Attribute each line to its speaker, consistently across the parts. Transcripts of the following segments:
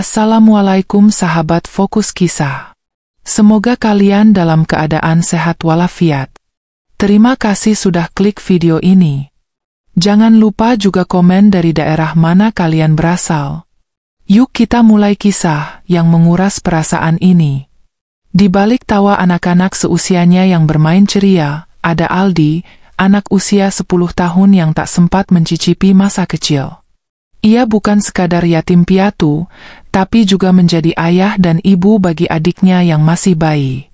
Speaker 1: Assalamualaikum sahabat Fokus Kisah. Semoga kalian dalam keadaan sehat walafiat. Terima kasih sudah klik video ini. Jangan lupa juga komen dari daerah mana kalian berasal. Yuk kita mulai kisah yang menguras perasaan ini. Di balik tawa anak-anak seusianya yang bermain ceria, ada Aldi, anak usia 10 tahun yang tak sempat mencicipi masa kecil. Ia bukan sekadar yatim piatu, tapi juga menjadi ayah dan ibu bagi adiknya yang masih bayi.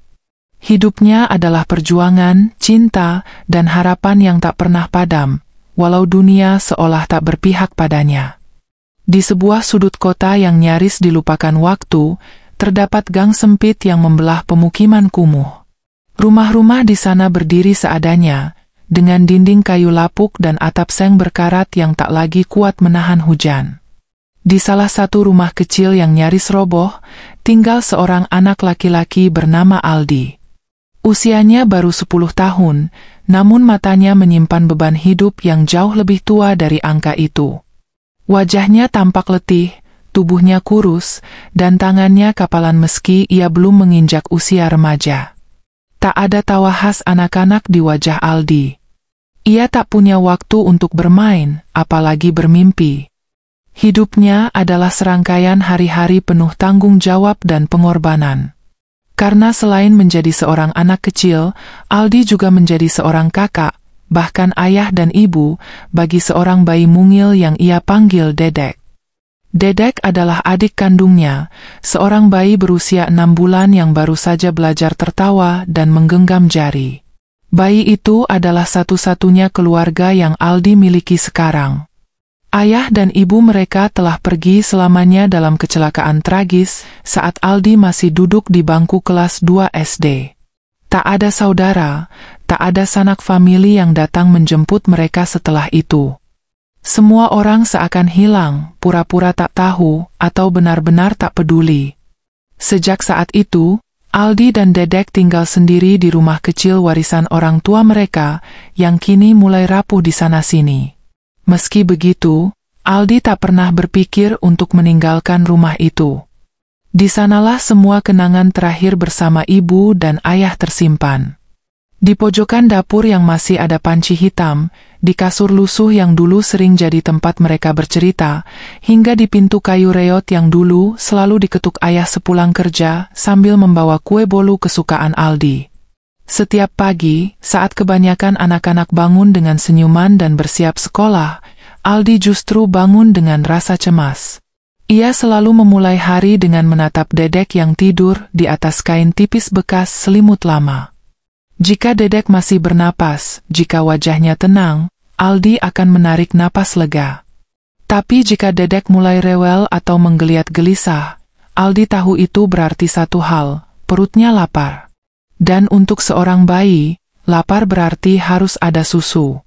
Speaker 1: Hidupnya adalah perjuangan, cinta, dan harapan yang tak pernah padam, walau dunia seolah tak berpihak padanya. Di sebuah sudut kota yang nyaris dilupakan waktu, terdapat gang sempit yang membelah pemukiman kumuh. Rumah-rumah di sana berdiri seadanya, dengan dinding kayu lapuk dan atap seng berkarat yang tak lagi kuat menahan hujan. Di salah satu rumah kecil yang nyaris roboh, tinggal seorang anak laki-laki bernama Aldi. Usianya baru 10 tahun, namun matanya menyimpan beban hidup yang jauh lebih tua dari angka itu. Wajahnya tampak letih, tubuhnya kurus, dan tangannya kapalan meski ia belum menginjak usia remaja. Tak ada tawa khas anak-anak di wajah Aldi. Ia tak punya waktu untuk bermain, apalagi bermimpi. Hidupnya adalah serangkaian hari-hari penuh tanggung jawab dan pengorbanan. Karena selain menjadi seorang anak kecil, Aldi juga menjadi seorang kakak, bahkan ayah dan ibu, bagi seorang bayi mungil yang ia panggil Dedek. Dedek adalah adik kandungnya, seorang bayi berusia 6 bulan yang baru saja belajar tertawa dan menggenggam jari. Bayi itu adalah satu-satunya keluarga yang Aldi miliki sekarang. Ayah dan ibu mereka telah pergi selamanya dalam kecelakaan tragis saat Aldi masih duduk di bangku kelas 2 SD. Tak ada saudara, tak ada sanak famili yang datang menjemput mereka setelah itu. Semua orang seakan hilang, pura-pura tak tahu, atau benar-benar tak peduli. Sejak saat itu, Aldi dan Dedek tinggal sendiri di rumah kecil warisan orang tua mereka, yang kini mulai rapuh di sana-sini. Meski begitu, Aldi tak pernah berpikir untuk meninggalkan rumah itu. Di sanalah semua kenangan terakhir bersama ibu dan ayah tersimpan. Di pojokan dapur yang masih ada panci hitam, di kasur lusuh yang dulu sering jadi tempat mereka bercerita, hingga di pintu kayu reot yang dulu selalu diketuk ayah sepulang kerja sambil membawa kue bolu kesukaan Aldi. Setiap pagi, saat kebanyakan anak-anak bangun dengan senyuman dan bersiap sekolah, Aldi justru bangun dengan rasa cemas. Ia selalu memulai hari dengan menatap Dedek yang tidur di atas kain tipis bekas selimut lama. Jika Dedek masih bernapas, jika wajahnya tenang, Aldi akan menarik napas lega. Tapi jika Dedek mulai rewel atau menggeliat gelisah, Aldi tahu itu berarti satu hal, perutnya lapar. Dan untuk seorang bayi, lapar berarti harus ada susu.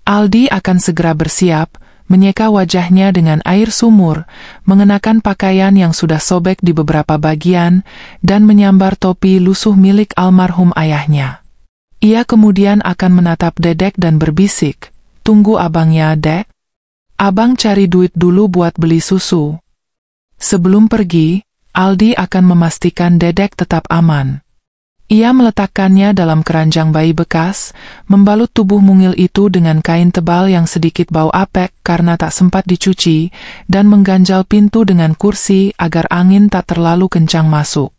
Speaker 1: Aldi akan segera bersiap, menyeka wajahnya dengan air sumur, mengenakan pakaian yang sudah sobek di beberapa bagian, dan menyambar topi lusuh milik almarhum ayahnya. Ia kemudian akan menatap Dedek dan berbisik, "Tunggu abangnya, Dek. Abang cari duit dulu buat beli susu." Sebelum pergi, Aldi akan memastikan Dedek tetap aman. Ia meletakkannya dalam keranjang bayi bekas, membalut tubuh mungil itu dengan kain tebal yang sedikit bau apek karena tak sempat dicuci, dan mengganjal pintu dengan kursi agar angin tak terlalu kencang masuk.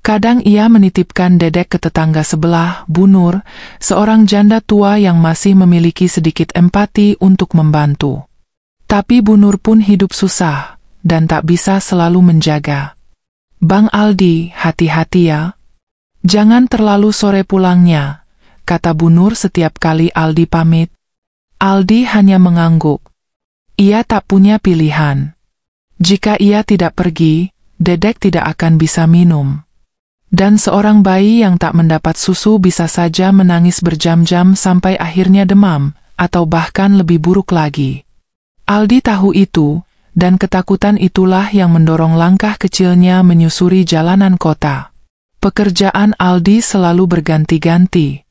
Speaker 1: Kadang ia menitipkan Dedek ke tetangga sebelah, Bu Nur, seorang janda tua yang masih memiliki sedikit empati untuk membantu. Tapi Bu Nur pun hidup susah, dan tak bisa selalu menjaga. "Bang Aldi, hati-hati ya. Jangan terlalu sore pulangnya," kata Bu Nur setiap kali Aldi pamit. Aldi hanya mengangguk. Ia tak punya pilihan. Jika ia tidak pergi, Dedek tidak akan bisa minum. Dan seorang bayi yang tak mendapat susu bisa saja menangis berjam-jam sampai akhirnya demam, atau bahkan lebih buruk lagi. Aldi tahu itu, dan ketakutan itulah yang mendorong langkah kecilnya menyusuri jalanan kota. Pekerjaan Aldi selalu berganti-ganti.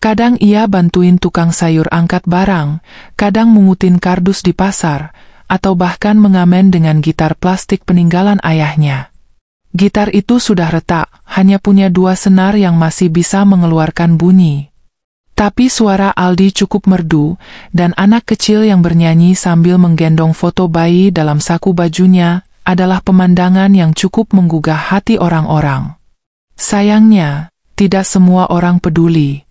Speaker 1: Kadang ia bantuin tukang sayur angkat barang, kadang mengutin kardus di pasar, atau bahkan mengamen dengan gitar plastik peninggalan ayahnya. Gitar itu sudah retak, hanya punya 2 senar yang masih bisa mengeluarkan bunyi. Tapi suara Aldi cukup merdu, dan anak kecil yang bernyanyi sambil menggendong foto bayi dalam saku bajunya adalah pemandangan yang cukup menggugah hati orang-orang. Sayangnya, tidak semua orang peduli.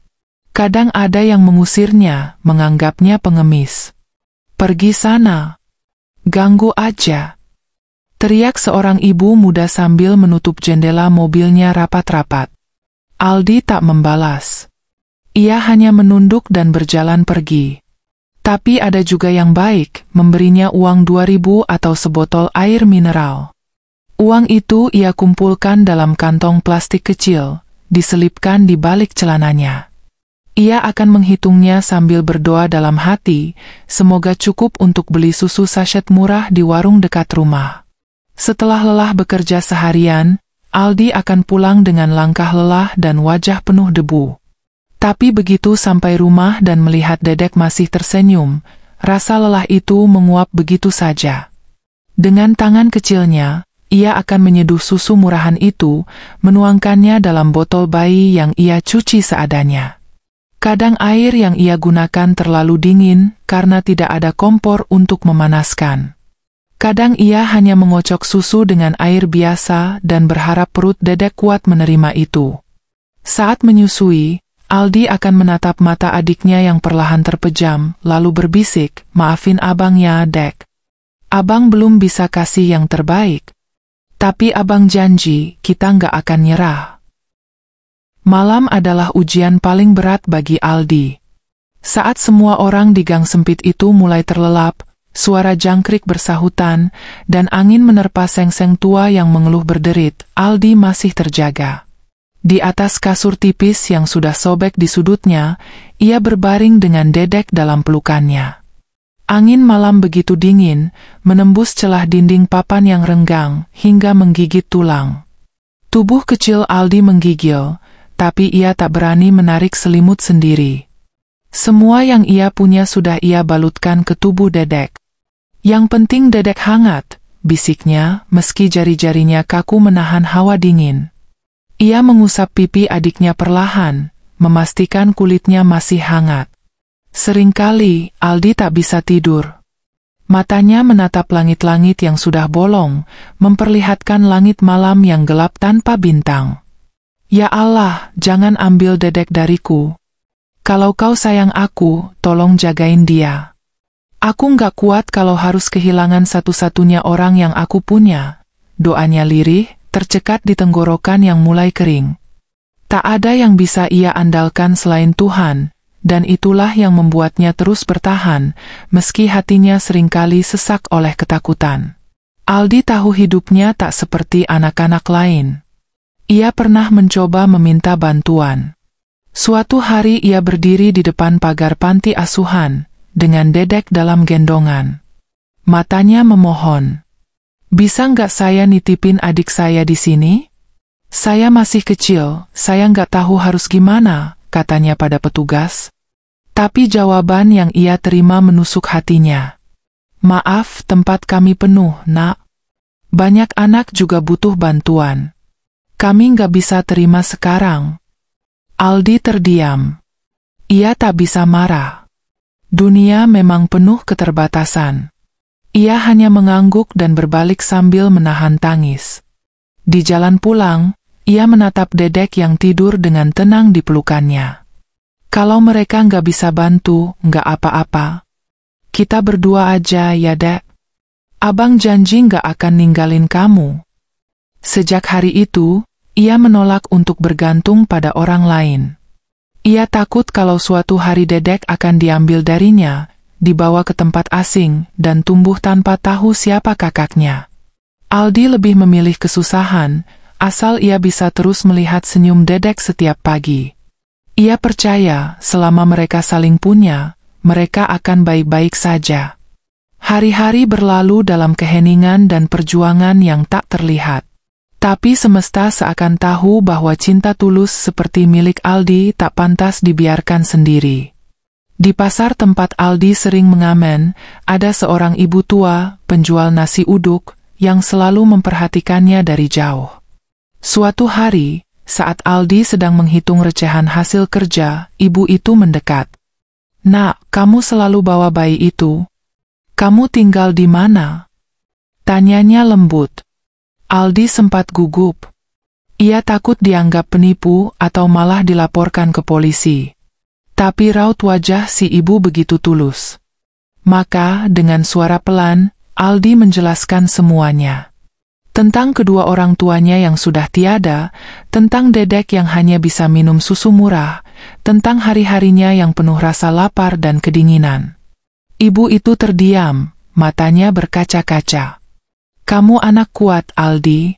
Speaker 1: Kadang ada yang mengusirnya, menganggapnya pengemis. "Pergi sana. Ganggu aja," teriak seorang ibu muda sambil menutup jendela mobilnya rapat-rapat. Aldi tak membalas. Ia hanya menunduk dan berjalan pergi. Tapi ada juga yang baik, memberinya uang 2.000 atau sebotol air mineral. Uang itu ia kumpulkan dalam kantong plastik kecil, diselipkan di balik celananya. Ia akan menghitungnya sambil berdoa dalam hati, semoga cukup untuk beli susu sachet murah di warung dekat rumah. Setelah lelah bekerja seharian, Aldi akan pulang dengan langkah lelah dan wajah penuh debu. Tapi begitu sampai rumah dan melihat Dedek masih tersenyum, rasa lelah itu menguap begitu saja. Dengan tangan kecilnya, ia akan menyeduh susu murahan itu, menuangkannya dalam botol bayi yang ia cuci seadanya. Kadang air yang ia gunakan terlalu dingin karena tidak ada kompor untuk memanaskan. Kadang ia hanya mengocok susu dengan air biasa dan berharap perut Dedek kuat menerima itu. Saat menyusui, Aldi akan menatap mata adiknya yang perlahan terpejam, lalu berbisik, "Maafin abang ya, Dek. Abang belum bisa kasih yang terbaik. Tapi abang janji, kita nggak akan nyerah." Malam adalah ujian paling berat bagi Aldi. Saat semua orang di gang sempit itu mulai terlelap, suara jangkrik bersahutan, dan angin menerpa seng-seng tua yang mengeluh berderit, Aldi masih terjaga. Di atas kasur tipis yang sudah sobek di sudutnya, ia berbaring dengan Dedek dalam pelukannya. Angin malam begitu dingin, menembus celah dinding papan yang renggang, hingga menggigit tulang. Tubuh kecil Aldi menggigil, tapi ia tak berani menarik selimut sendiri. Semua yang ia punya sudah ia balutkan ke tubuh Dedek. "Yang penting Dedek hangat," bisiknya, meski jari-jarinya kaku menahan hawa dingin. Ia mengusap pipi adiknya perlahan, memastikan kulitnya masih hangat. Seringkali, Aldi tak bisa tidur. Matanya menatap langit-langit yang sudah bolong, memperlihatkan langit malam yang gelap tanpa bintang. "Ya Allah, jangan ambil Dedek dariku. Kalau kau sayang aku, tolong jagain dia. Aku nggak kuat kalau harus kehilangan satu-satunya orang yang aku punya." Doanya lirih, tercekat di tenggorokan yang mulai kering. Tak ada yang bisa ia andalkan selain Tuhan, dan itulah yang membuatnya terus bertahan, meski hatinya seringkali sesak oleh ketakutan. Aldi tahu hidupnya tak seperti anak-anak lain. Ia pernah mencoba meminta bantuan. Suatu hari ia berdiri di depan pagar panti asuhan, dengan Dedek dalam gendongan. Matanya memohon, "Bisa nggak saya nitipin adik saya di sini? Saya masih kecil, saya nggak tahu harus gimana," katanya pada petugas. Tapi jawaban yang ia terima menusuk hatinya. "Maaf, tempat kami penuh, Nak. Banyak anak juga butuh bantuan. Kami nggak bisa terima sekarang." Aldi terdiam. Ia tak bisa marah. Dunia memang penuh keterbatasan. Ia hanya mengangguk dan berbalik sambil menahan tangis. Di jalan pulang, ia menatap Dedek yang tidur dengan tenang di pelukannya. "Kalau mereka nggak bisa bantu, nggak apa-apa. Kita berdua aja ya, Dek. Abang janji nggak akan ninggalin kamu." Sejak hari itu, ia menolak untuk bergantung pada orang lain. Ia takut kalau suatu hari Dedek akan diambil darinya, dibawa ke tempat asing, dan tumbuh tanpa tahu siapa kakaknya. Aldi lebih memilih kesusahan, asal ia bisa terus melihat senyum Dedek setiap pagi. Ia percaya, selama mereka saling punya, mereka akan baik-baik saja. Hari-hari berlalu dalam keheningan dan perjuangan yang tak terlihat. Tapi semesta seakan tahu bahwa cinta tulus seperti milik Aldi tak pantas dibiarkan sendiri. Di pasar tempat Aldi sering mengamen, ada seorang ibu tua, penjual nasi uduk, yang selalu memperhatikannya dari jauh. Suatu hari, saat Aldi sedang menghitung recehan hasil kerja, ibu itu mendekat. "Nak, kamu selalu bawa bayi itu. Kamu tinggal di mana?" tanyanya lembut. Aldi sempat gugup. Ia takut dianggap penipu atau malah dilaporkan ke polisi. Tapi raut wajah si ibu begitu tulus. Maka, dengan suara pelan, Aldi menjelaskan semuanya. Tentang kedua orang tuanya yang sudah tiada, tentang Dedek yang hanya bisa minum susu murah, tentang hari-harinya yang penuh rasa lapar dan kedinginan. Ibu itu terdiam, matanya berkaca-kaca. "Kamu anak kuat, Aldi.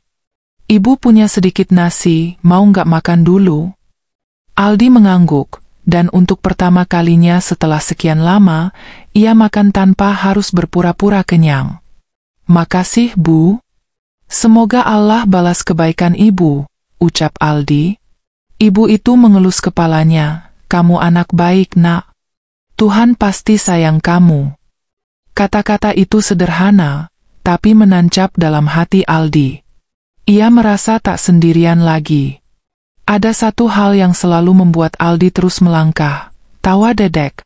Speaker 1: Ibu punya sedikit nasi, mau nggak makan dulu?" Aldi mengangguk. Dan untuk pertama kalinya setelah sekian lama, ia makan tanpa harus berpura-pura kenyang. "Makasih, Bu. Semoga Allah balas kebaikan Ibu," ucap Aldi. Ibu itu mengelus kepalanya. "Kamu anak baik, Nak. Tuhan pasti sayang kamu." Kata-kata itu sederhana, tapi menancap dalam hati Aldi. Ia merasa tak sendirian lagi. Ada satu hal yang selalu membuat Aldi terus melangkah, tawa Dedek.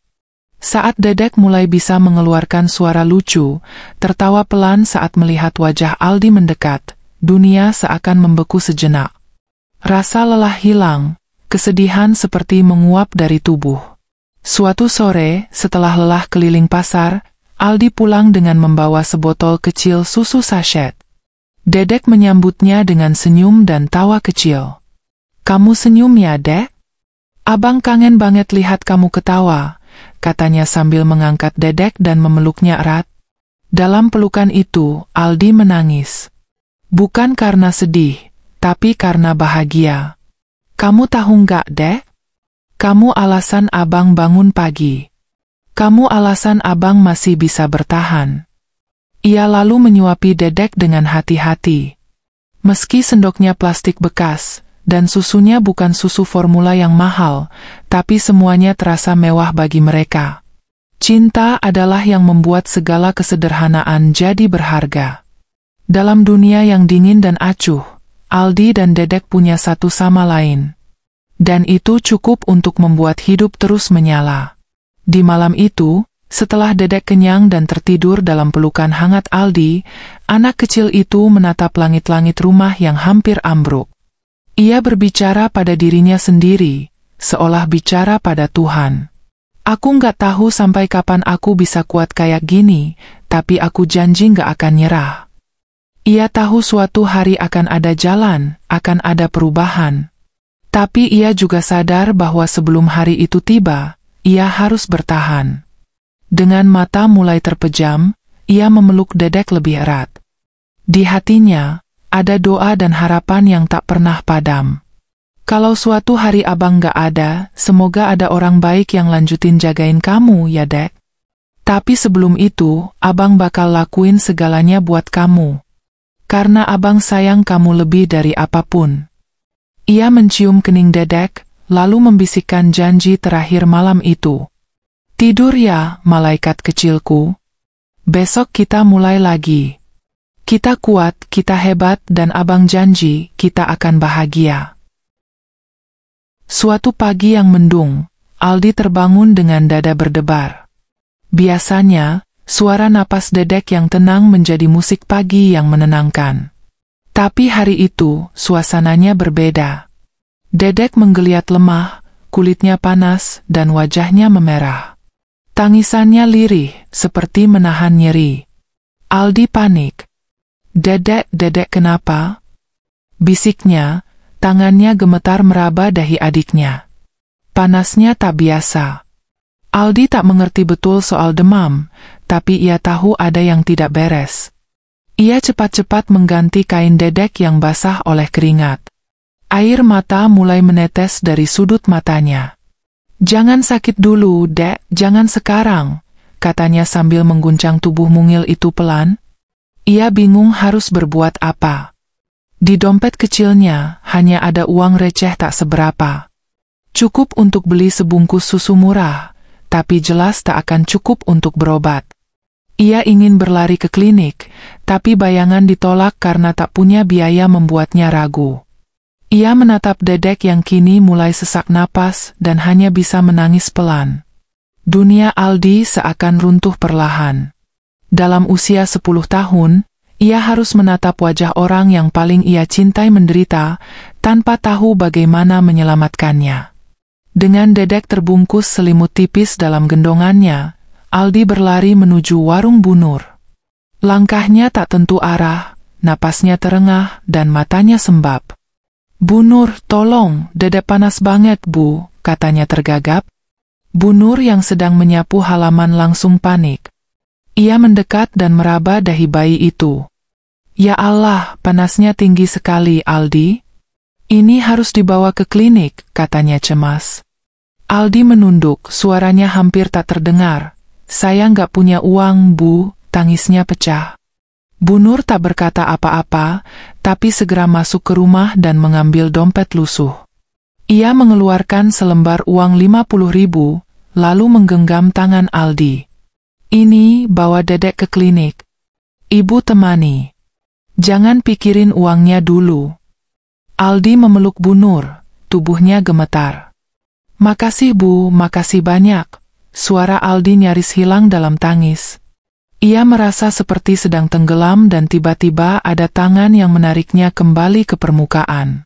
Speaker 1: Saat Dedek mulai bisa mengeluarkan suara lucu, tertawa pelan saat melihat wajah Aldi mendekat, dunia seakan membeku sejenak. Rasa lelah hilang, kesedihan seperti menguap dari tubuh. Suatu sore, setelah lelah keliling pasar, Aldi pulang dengan membawa sebotol kecil susu sachet. Dedek menyambutnya dengan senyum dan tawa kecil. "Kamu senyum ya, Dek? Abang kangen banget lihat kamu ketawa," katanya sambil mengangkat Dedek dan memeluknya erat. Dalam pelukan itu, Aldi menangis. Bukan karena sedih, tapi karena bahagia. "Kamu tahu nggak, Dek? Kamu alasan abang bangun pagi. Kamu alasan abang masih bisa bertahan." Ia lalu menyuapi Dedek dengan hati-hati. Meski sendoknya plastik bekas, dan susunya bukan susu formula yang mahal, tapi semuanya terasa mewah bagi mereka. Cinta adalah yang membuat segala kesederhanaan jadi berharga. Dalam dunia yang dingin dan acuh, Aldi dan Dedek punya satu sama lain. Dan itu cukup untuk membuat hidup terus menyala. Di malam itu, setelah Dedek kenyang dan tertidur dalam pelukan hangat Aldi, anak kecil itu menatap langit-langit rumah yang hampir ambruk. Ia berbicara pada dirinya sendiri, seolah bicara pada Tuhan. "Aku nggak tahu sampai kapan aku bisa kuat kayak gini, tapi aku janji nggak akan nyerah." Ia tahu suatu hari akan ada jalan, akan ada perubahan. Tapi ia juga sadar bahwa sebelum hari itu tiba, ia harus bertahan. Dengan mata mulai terpejam, ia memeluk Dedek lebih erat. Di hatinya, ada doa dan harapan yang tak pernah padam. "Kalau suatu hari abang gak ada, semoga ada orang baik yang lanjutin jagain kamu ya, Dek. Tapi sebelum itu, abang bakal lakuin segalanya buat kamu. Karena abang sayang kamu lebih dari apapun." Ia mencium kening Dedek, lalu membisikkan janji terakhir malam itu. "Tidur ya, malaikat kecilku. Besok kita mulai lagi. Kita kuat, kita hebat, dan abang janji kita akan bahagia." Suatu pagi yang mendung, Aldi terbangun dengan dada berdebar. Biasanya, suara napas Dedek yang tenang menjadi musik pagi yang menenangkan. Tapi hari itu, suasananya berbeda. Dedek menggeliat lemah, kulitnya panas, dan wajahnya memerah. Tangisannya lirih, seperti menahan nyeri. Aldi panik. "Dedek, Dedek kenapa?" bisiknya, tangannya gemetar meraba dahi adiknya. Panasnya tak biasa. Aldi tak mengerti betul soal demam, tapi ia tahu ada yang tidak beres. Ia cepat-cepat mengganti kain Dedek yang basah oleh keringat. Air mata mulai menetes dari sudut matanya. "Jangan sakit dulu, Dek, jangan sekarang," katanya sambil mengguncang tubuh mungil itu pelan. Ia bingung harus berbuat apa. Di dompet kecilnya, hanya ada uang receh tak seberapa. Cukup untuk beli sebungkus susu murah, tapi jelas tak akan cukup untuk berobat. Ia ingin berlari ke klinik, tapi bayangan ditolak karena tak punya biaya membuatnya ragu. Ia menatap Dedek yang kini mulai sesak napas dan hanya bisa menangis pelan. Dunia Aldi seakan runtuh perlahan. Dalam usia 10 tahun, ia harus menatap wajah orang yang paling ia cintai menderita, tanpa tahu bagaimana menyelamatkannya. Dengan Dedek terbungkus selimut tipis dalam gendongannya, Aldi berlari menuju warung Bu Nur. Langkahnya tak tentu arah, napasnya terengah, dan matanya sembab. "Bu Nur, tolong, Dedek panas banget, Bu," katanya tergagap. Bu Nur yang sedang menyapu halaman langsung panik. Ia mendekat dan meraba dahi bayi itu. "Ya Allah, panasnya tinggi sekali, Aldi. Ini harus dibawa ke klinik," katanya cemas. Aldi menunduk, suaranya hampir tak terdengar. "Saya nggak punya uang, Bu," tangisnya pecah. Bu Nur tak berkata apa-apa, tapi segera masuk ke rumah dan mengambil dompet lusuh. Ia mengeluarkan selembar uang 50.000, lalu menggenggam tangan Aldi. "Ini, bawa Dedek ke klinik. Ibu temani. Jangan pikirin uangnya dulu." Aldi memeluk Bu Nur, tubuhnya gemetar. "Makasih Bu, makasih banyak." Suara Aldi nyaris hilang dalam tangis. Ia merasa seperti sedang tenggelam dan tiba-tiba ada tangan yang menariknya kembali ke permukaan.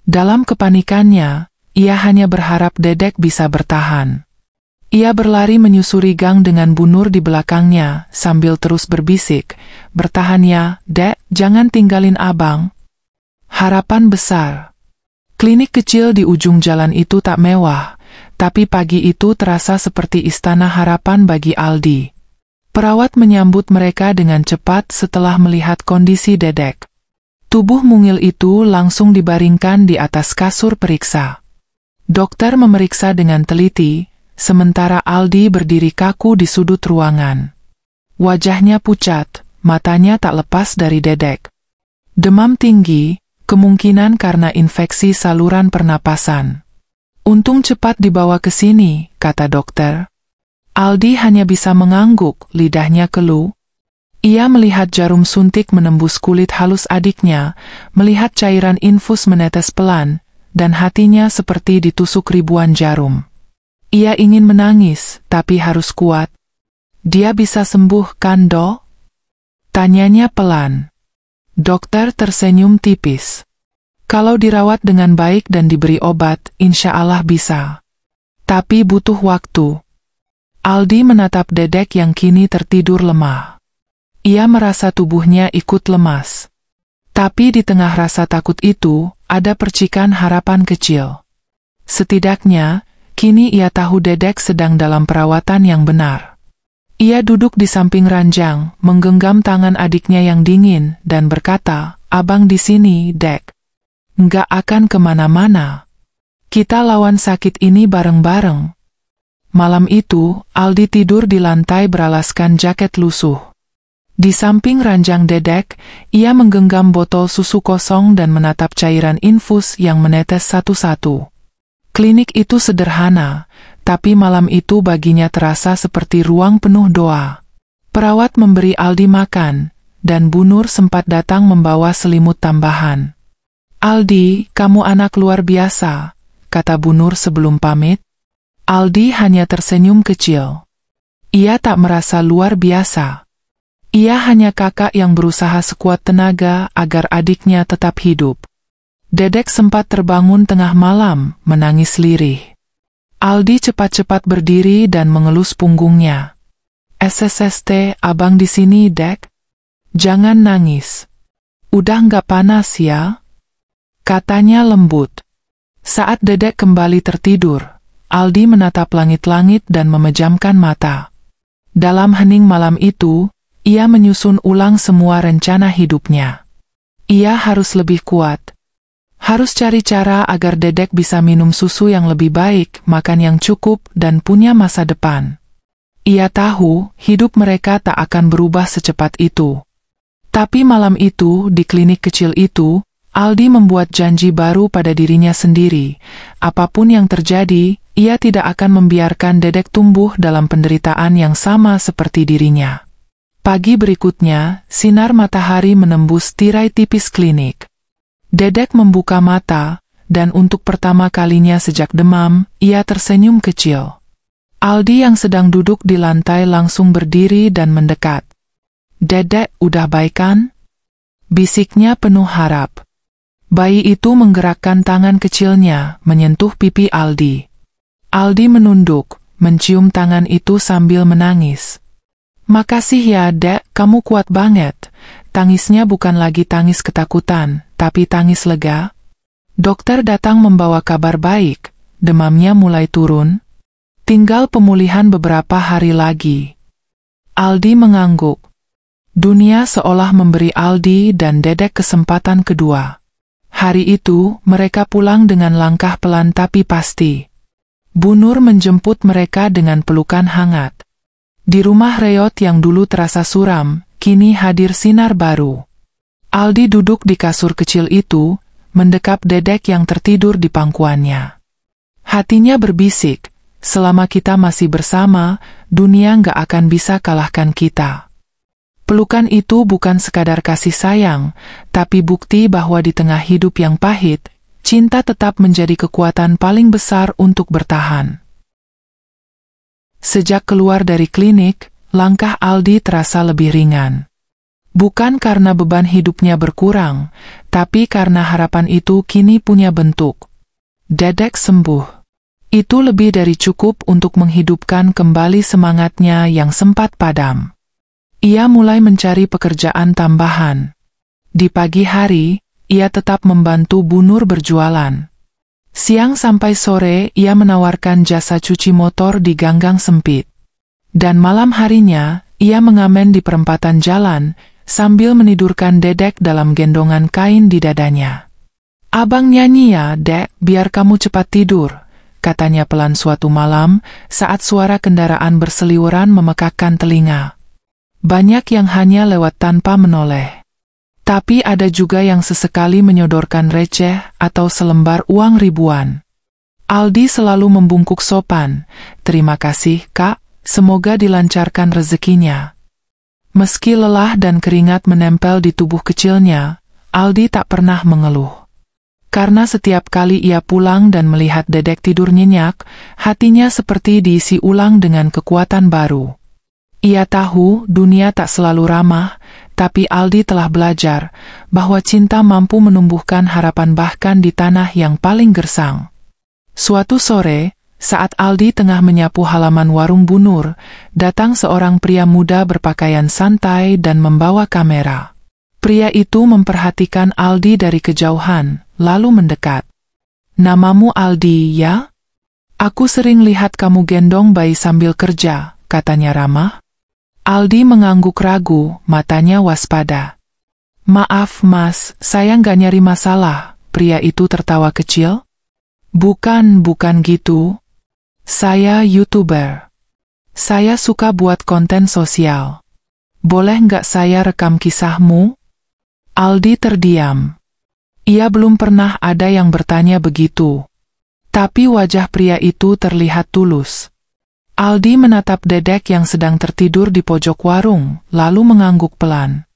Speaker 1: Dalam kepanikannya, ia hanya berharap Dedek bisa bertahan. Ia berlari menyusuri gang dengan Bu Nur di belakangnya, sambil terus berbisik, "Bertahan ya, Dek, jangan tinggalin Abang." Harapan besar. Klinik kecil di ujung jalan itu tak mewah, tapi pagi itu terasa seperti istana harapan bagi Aldi. Perawat menyambut mereka dengan cepat setelah melihat kondisi Dedek. Tubuh mungil itu langsung dibaringkan di atas kasur periksa. Dokter memeriksa dengan teliti, sementara Aldi berdiri kaku di sudut ruangan. Wajahnya pucat, matanya tak lepas dari Dedek. Demam tinggi, kemungkinan karena infeksi saluran pernapasan. "Untung cepat dibawa ke sini," kata dokter. Aldi hanya bisa mengangguk, lidahnya keluh. Ia melihat jarum suntik menembus kulit halus adiknya, melihat cairan infus menetes pelan, dan hatinya seperti ditusuk ribuan jarum. Ia ingin menangis, tapi harus kuat. "Dia bisa sembuh kan, Dok?" tanyanya pelan. Dokter tersenyum tipis. "Kalau dirawat dengan baik dan diberi obat, insya Allah bisa. Tapi butuh waktu." Aldi menatap Dedek yang kini tertidur lemah. Ia merasa tubuhnya ikut lemas. Tapi di tengah rasa takut itu, ada percikan harapan kecil. Setidaknya, kini ia tahu Dedek sedang dalam perawatan yang benar. Ia duduk di samping ranjang, menggenggam tangan adiknya yang dingin, dan berkata, "Abang di sini, Dek. Nggak akan kemana-mana. Kita lawan sakit ini bareng-bareng." Malam itu, Aldi tidur di lantai beralaskan jaket lusuh. Di samping ranjang Dedek, ia menggenggam botol susu kosong dan menatap cairan infus yang menetes satu-satu. Klinik itu sederhana, tapi malam itu baginya terasa seperti ruang penuh doa. Perawat memberi Aldi makan, dan Bu Nur sempat datang membawa selimut tambahan. "Aldi, kamu anak luar biasa," kata Bu Nur sebelum pamit. Aldi hanya tersenyum kecil. Ia tak merasa luar biasa. Ia hanya kakak yang berusaha sekuat tenaga agar adiknya tetap hidup. Dedek sempat terbangun tengah malam, menangis lirih. Aldi cepat-cepat berdiri dan mengelus punggungnya. "SSST, Abang di sini, Dek. Jangan nangis. Udah nggak panas ya?" katanya lembut. Saat Dedek kembali tertidur, Aldi menatap langit-langit dan memejamkan mata. Dalam hening malam itu, ia menyusun ulang semua rencana hidupnya. Ia harus lebih kuat. Harus cari cara agar Dedek bisa minum susu yang lebih baik, makan yang cukup, dan punya masa depan. Ia tahu, hidup mereka tak akan berubah secepat itu. Tapi malam itu, di klinik kecil itu, Aldi membuat janji baru pada dirinya sendiri. Apapun yang terjadi, ia tidak akan membiarkan Dedek tumbuh dalam penderitaan yang sama seperti dirinya. Pagi berikutnya, sinar matahari menembus tirai tipis klinik. Dedek membuka mata, dan untuk pertama kalinya sejak demam, ia tersenyum kecil. Aldi yang sedang duduk di lantai langsung berdiri dan mendekat. "Dedek, udah baik kan?" bisiknya penuh harap. Bayi itu menggerakkan tangan kecilnya, menyentuh pipi Aldi. Aldi menunduk, mencium tangan itu sambil menangis. "Makasih ya, Dek, kamu kuat banget." Tangisnya bukan lagi tangis ketakutan, tapi tangis lega. Dokter datang membawa kabar baik, demamnya mulai turun. Tinggal pemulihan beberapa hari lagi. Aldi mengangguk. Dunia seolah memberi Aldi dan Dedek kesempatan kedua. Hari itu, mereka pulang dengan langkah pelan tapi pasti. Bu Nur menjemput mereka dengan pelukan hangat. Di rumah reot yang dulu terasa suram, kini hadir sinar baru. Aldi duduk di kasur kecil itu, mendekap Dedek yang tertidur di pangkuannya. Hatinya berbisik, selama kita masih bersama, dunia nggak akan bisa kalahkan kita. Pelukan itu bukan sekadar kasih sayang, tapi bukti bahwa di tengah hidup yang pahit, cinta tetap menjadi kekuatan paling besar untuk bertahan. Sejak keluar dari klinik, langkah Aldi terasa lebih ringan. Bukan karena beban hidupnya berkurang, tapi karena harapan itu kini punya bentuk. Dedek sembuh. Itu lebih dari cukup untuk menghidupkan kembali semangatnya yang sempat padam. Ia mulai mencari pekerjaan tambahan. Di pagi hari, ia tetap membantu Bu Nur berjualan. Siang sampai sore, ia menawarkan jasa cuci motor di ganggang sempit. Dan malam harinya, ia mengamen di perempatan jalan, sambil menidurkan Dedek dalam gendongan kain di dadanya. "Abang nyanyi ya, Dek, biar kamu cepat tidur," katanya pelan suatu malam, saat suara kendaraan berseliweran memekakkan telinga. Banyak yang hanya lewat tanpa menoleh. Tapi ada juga yang sesekali menyodorkan receh atau selembar uang ribuan. Aldi selalu membungkuk sopan, "Terima kasih, Kak, semoga dilancarkan rezekinya." Meski lelah dan keringat menempel di tubuh kecilnya, Aldi tak pernah mengeluh. Karena setiap kali ia pulang dan melihat Dedek tidur nyenyak, hatinya seperti diisi ulang dengan kekuatan baru. Ia tahu dunia tak selalu ramah, tapi Aldi telah belajar bahwa cinta mampu menumbuhkan harapan bahkan di tanah yang paling gersang. Suatu sore, saat Aldi tengah menyapu halaman warung Bu Nur, datang seorang pria muda berpakaian santai dan membawa kamera. Pria itu memperhatikan Aldi dari kejauhan, lalu mendekat. "Namamu Aldi, ya? Aku sering lihat kamu gendong bayi sambil kerja," katanya ramah. Aldi mengangguk ragu, matanya waspada. "Maaf Mas, saya nggak nyari masalah," pria itu tertawa kecil. Bukan gitu. Saya YouTuber. Saya suka buat konten sosial. Boleh nggak saya rekam kisahmu?" Aldi terdiam. Ia belum pernah ada yang bertanya begitu. Tapi wajah pria itu terlihat tulus. Aldi menatap Dedek yang sedang tertidur di pojok warung, lalu mengangguk pelan.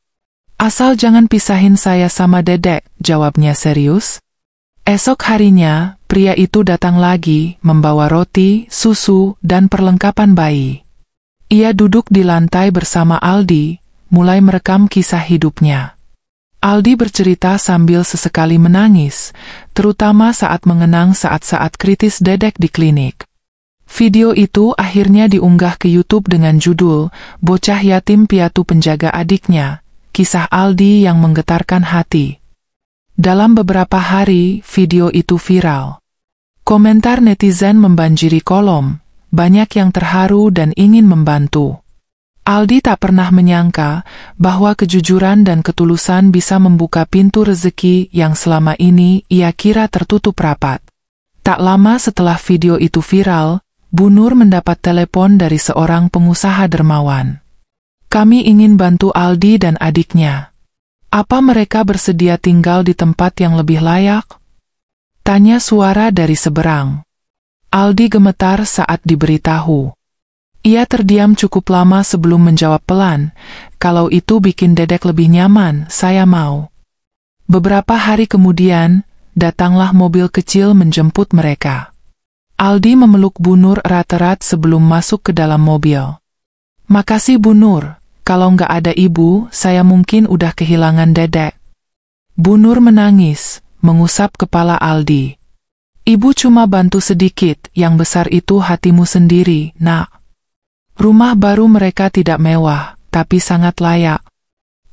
Speaker 1: "Asal jangan pisahin saya sama Dedek," jawabnya serius. Esok harinya, pria itu datang lagi, membawa roti, susu, dan perlengkapan bayi. Ia duduk di lantai bersama Aldi, mulai merekam kisah hidupnya. Aldi bercerita sambil sesekali menangis, terutama saat mengenang saat-saat kritis Dedek di klinik. Video itu akhirnya diunggah ke YouTube dengan judul "Bocah Yatim Piatu Penjaga Adiknya", kisah Aldi yang menggetarkan hati. Dalam beberapa hari, video itu viral. Komentar netizen membanjiri kolom, banyak yang terharu dan ingin membantu. Aldi tak pernah menyangka bahwa kejujuran dan ketulusan bisa membuka pintu rezeki yang selama ini ia kira tertutup rapat. Tak lama setelah video itu viral, Bu Nur mendapat telepon dari seorang pengusaha dermawan. "Kami ingin bantu Aldi dan adiknya. Apa mereka bersedia tinggal di tempat yang lebih layak?" tanya suara dari seberang. Aldi gemetar saat diberitahu. Ia terdiam cukup lama sebelum menjawab pelan, "Kalau itu bikin Dedek lebih nyaman, saya mau." Beberapa hari kemudian, datanglah mobil kecil menjemput mereka. Aldi memeluk Bu Nur erat-erat sebelum masuk ke dalam mobil. "Makasih Bu Nur, kalau nggak ada ibu, saya mungkin udah kehilangan Dedek." Bu Nur menangis, mengusap kepala Aldi. "Ibu cuma bantu sedikit, yang besar itu hatimu sendiri, Nak." Rumah baru mereka tidak mewah, tapi sangat layak.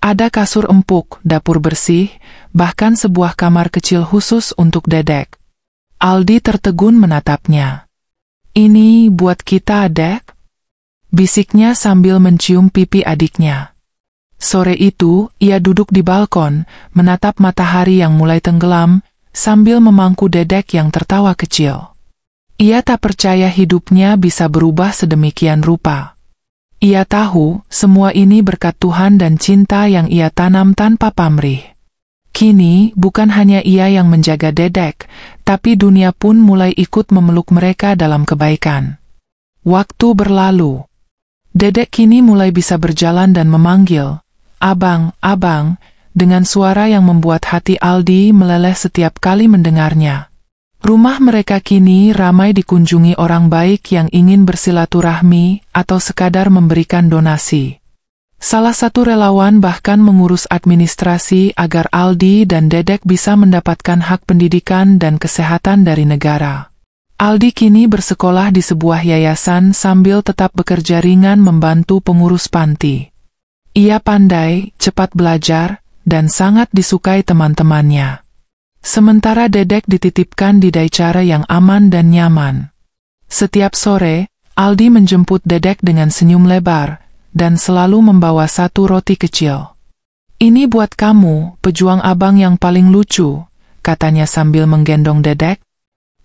Speaker 1: Ada kasur empuk, dapur bersih, bahkan sebuah kamar kecil khusus untuk Dedek. Aldi tertegun menatapnya. "Ini buat kita, Dek?" bisiknya sambil mencium pipi adiknya. Sore itu, ia duduk di balkon, menatap matahari yang mulai tenggelam, sambil memangku Dedek yang tertawa kecil. Ia tak percaya hidupnya bisa berubah sedemikian rupa. Ia tahu, semua ini berkat Tuhan dan cinta yang ia tanam tanpa pamrih. Kini, bukan hanya ia yang menjaga Dedek, tapi dunia pun mulai ikut memeluk mereka dalam kebaikan. Waktu berlalu. Dedek kini mulai bisa berjalan dan memanggil, "Abang, abang," dengan suara yang membuat hati Aldi meleleh setiap kali mendengarnya. Rumah mereka kini ramai dikunjungi orang baik yang ingin bersilaturahmi atau sekadar memberikan donasi. Salah satu relawan bahkan mengurus administrasi agar Aldi dan Dedek bisa mendapatkan hak pendidikan dan kesehatan dari negara. Aldi kini bersekolah di sebuah yayasan sambil tetap bekerja ringan membantu pengurus panti. Ia pandai, cepat belajar, dan sangat disukai teman-temannya. Sementara Dedek dititipkan di Daicara yang aman dan nyaman. Setiap sore, Aldi menjemput Dedek dengan senyum lebar, dan selalu membawa satu roti kecil. "Ini buat kamu, pejuang abang yang paling lucu," katanya sambil menggendong Dedek.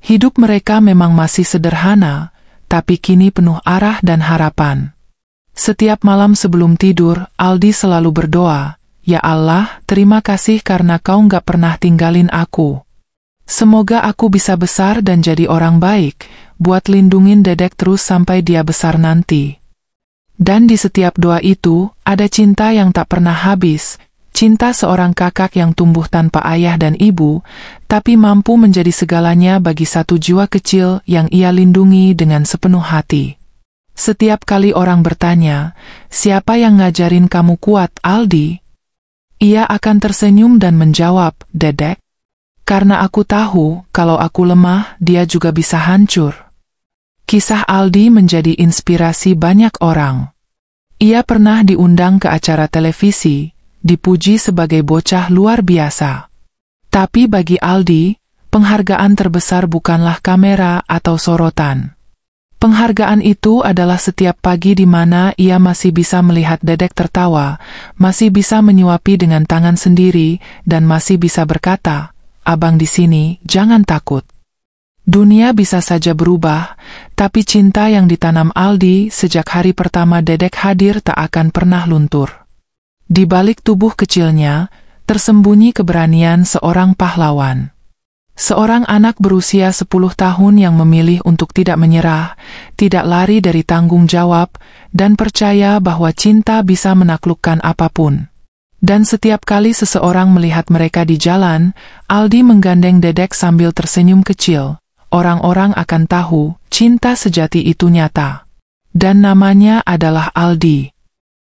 Speaker 1: Hidup mereka memang masih sederhana, tapi kini penuh arah dan harapan. Setiap malam sebelum tidur, Aldi selalu berdoa, "Ya Allah, terima kasih karena Kau nggak pernah tinggalin aku. Semoga aku bisa besar dan jadi orang baik, buat lindungin Dedek terus sampai dia besar nanti." Dan di setiap doa itu, ada cinta yang tak pernah habis, cinta seorang kakak yang tumbuh tanpa ayah dan ibu, tapi mampu menjadi segalanya bagi satu jiwa kecil yang ia lindungi dengan sepenuh hati. Setiap kali orang bertanya, "Siapa yang ngajarin kamu kuat, Aldi?" ia akan tersenyum dan menjawab, "Dedek. Karena aku tahu, kalau aku lemah, dia juga bisa hancur." Kisah Aldi menjadi inspirasi banyak orang. Ia pernah diundang ke acara televisi, dipuji sebagai bocah luar biasa. Tapi bagi Aldi, penghargaan terbesar bukanlah kamera atau sorotan. Penghargaan itu adalah setiap pagi di mana ia masih bisa melihat Dedek tertawa, masih bisa menyuapi dengan tangan sendiri, dan masih bisa berkata, "Abang di sini, jangan takut." Dunia bisa saja berubah, tapi cinta yang ditanam Aldi sejak hari pertama Dedek hadir tak akan pernah luntur. Di balik tubuh kecilnya, tersembunyi keberanian seorang pahlawan. Seorang anak berusia 10 tahun yang memilih untuk tidak menyerah, tidak lari dari tanggung jawab, dan percaya bahwa cinta bisa menaklukkan apapun. Dan setiap kali seseorang melihat mereka di jalan, Aldi menggandeng Dedek sambil tersenyum kecil. Orang-orang akan tahu, cinta sejati itu nyata. Dan namanya adalah Aldi.